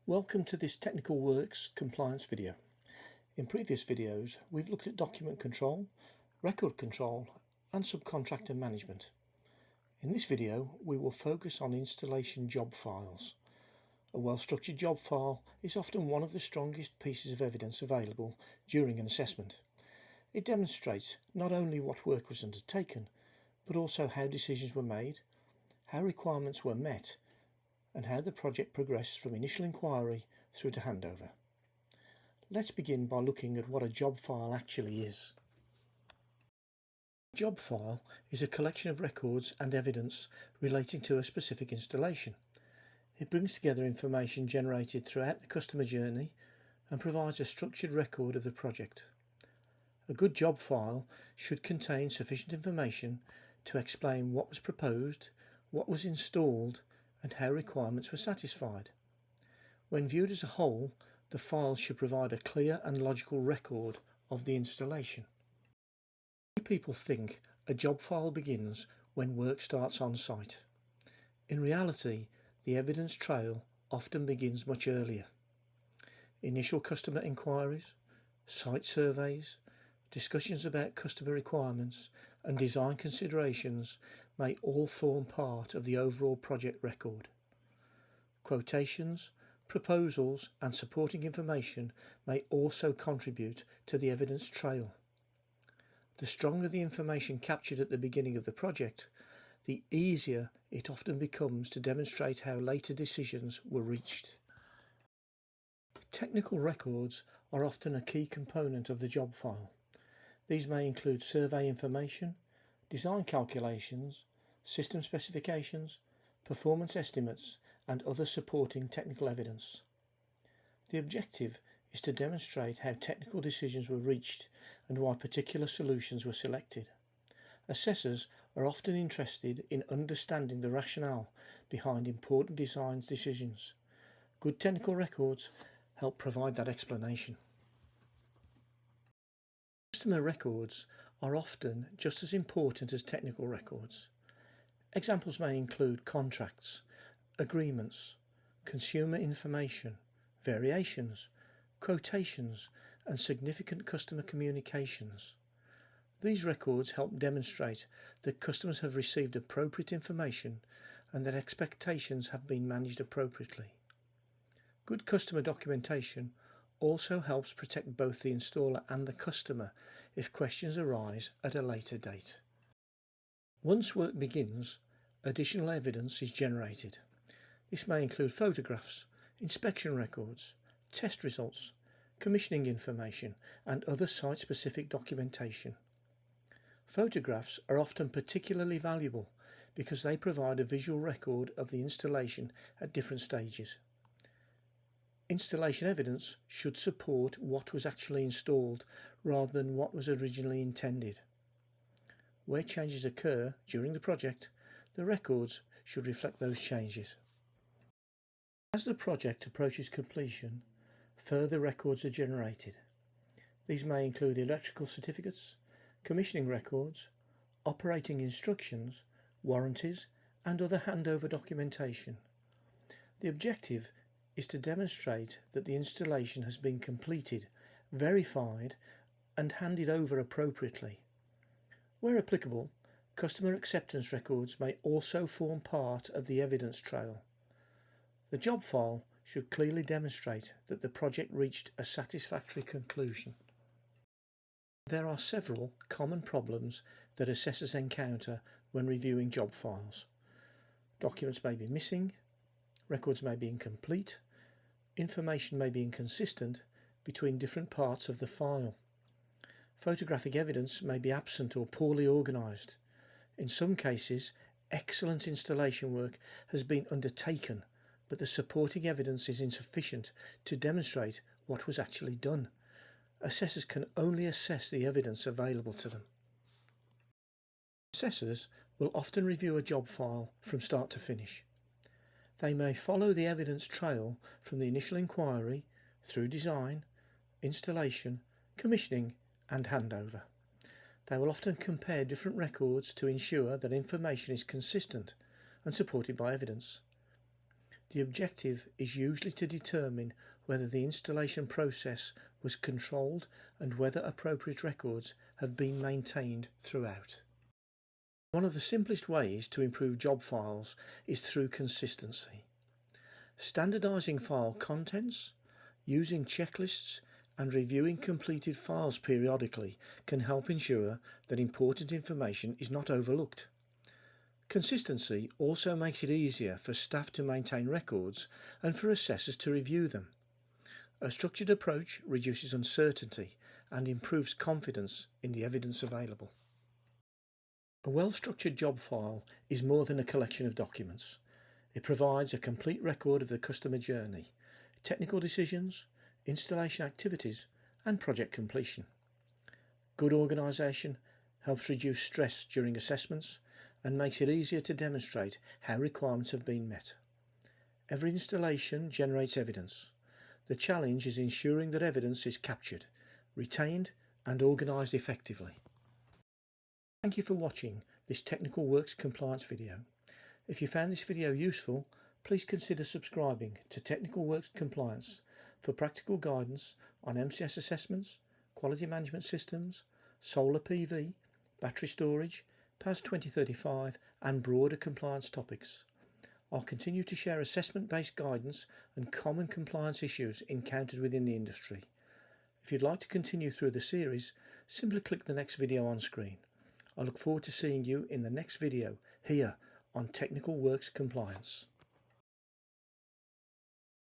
Welcome to this Technical Works compliance video. In previous videos, we've looked at document control, record control, and subcontractor management. In this video, we will focus on installation job files. A well-structured job file is often one of the strongest pieces of evidence available during an assessment. It demonstrates not only what work was undertaken, but also how decisions were made, how requirements were met, and how the project progressed from initial inquiry through to handover. Let's begin by looking at what a job file actually is. A job file is a collection of records and evidence relating to a specific installation. It brings together information generated throughout the customer journey and provides a structured record of the project. A good job file should contain sufficient information to explain what was proposed, what was installed, and how requirements were satisfied. When viewed as a whole, the file should provide a clear and logical record of the installation. Many people think a job file begins when work starts on site. In reality, the evidence trail often begins much earlier. Initial customer inquiries, site surveys, discussions about customer requirements, and design considerations may all form part of the overall project record. Quotations, proposals, and supporting information may also contribute to the evidence trail. The stronger the information captured at the beginning of the project, the easier it often becomes to demonstrate how later decisions were reached. Technical records are often a key component of the job file. These may include survey information, design calculations, system specifications, performance estimates, and other supporting technical evidence. The objective is to demonstrate how technical decisions were reached and why particular solutions were selected. Assessors are often interested in understanding the rationale behind important design decisions. Good technical records help provide that explanation. Customer records are often just as important as technical records. Examples may include contracts, agreements, consumer information, variations, quotations, and significant customer communications. These records help demonstrate that customers have received appropriate information and that expectations have been managed appropriately. Good customer documentation also helps protect both the installer and the customer if questions arise at a later date. Once work begins, additional evidence is generated. This may include photographs, inspection records, test results, commissioning information, and other site-specific documentation. Photographs are often particularly valuable because they provide a visual record of the installation at different stages. Installation evidence should support what was actually installed rather than what was originally intended. Where changes occur during the project, the records should reflect those changes. As the project approaches completion, further records are generated. These may include electrical certificates, commissioning records, operating instructions, warranties, and other handover documentation. The objective is to demonstrate that the installation has been completed, verified, and handed over appropriately. Where applicable, customer acceptance records may also form part of the evidence trail. The job file should clearly demonstrate that the project reached a satisfactory conclusion. There are several common problems that assessors encounter when reviewing job files. Documents may be missing, records may be incomplete, information may be inconsistent between different parts of the file. Photographic evidence may be absent or poorly organised. In some cases, excellent installation work has been undertaken, but the supporting evidence is insufficient to demonstrate what was actually done. Assessors can only assess the evidence available to them. Assessors will often review a job file from start to finish. They may follow the evidence trail from the initial inquiry through design, installation, commissioning, and handover. They will often compare different records to ensure that information is consistent and supported by evidence. The objective is usually to determine whether the installation process was controlled and whether appropriate records have been maintained throughout. One of the simplest ways to improve job files is through consistency. Standardising file contents, using checklists and reviewing completed files periodically can help ensure that important information is not overlooked. Consistency also makes it easier for staff to maintain records and for assessors to review them. A structured approach reduces uncertainty and improves confidence in the evidence available. A well-structured job file is more than a collection of documents. It provides a complete record of the customer journey, technical decisions, installation activities, and project completion. Good organisation helps reduce stress during assessments and makes it easier to demonstrate how requirements have been met. Every installation generates evidence. The challenge is ensuring that evidence is captured, retained, and organised effectively. Thank you for watching this Technical Works Compliance video. If you found this video useful, please consider subscribing to Technical Works Compliance for practical guidance on MCS assessments, quality management systems, solar PV, battery storage, PAS 2035 and broader compliance topics. I'll continue to share assessment-based guidance and common compliance issues encountered within the industry. If you'd like to continue through the series, simply click the next video on screen. I look forward to seeing you in the next video here on Technical Works Compliance.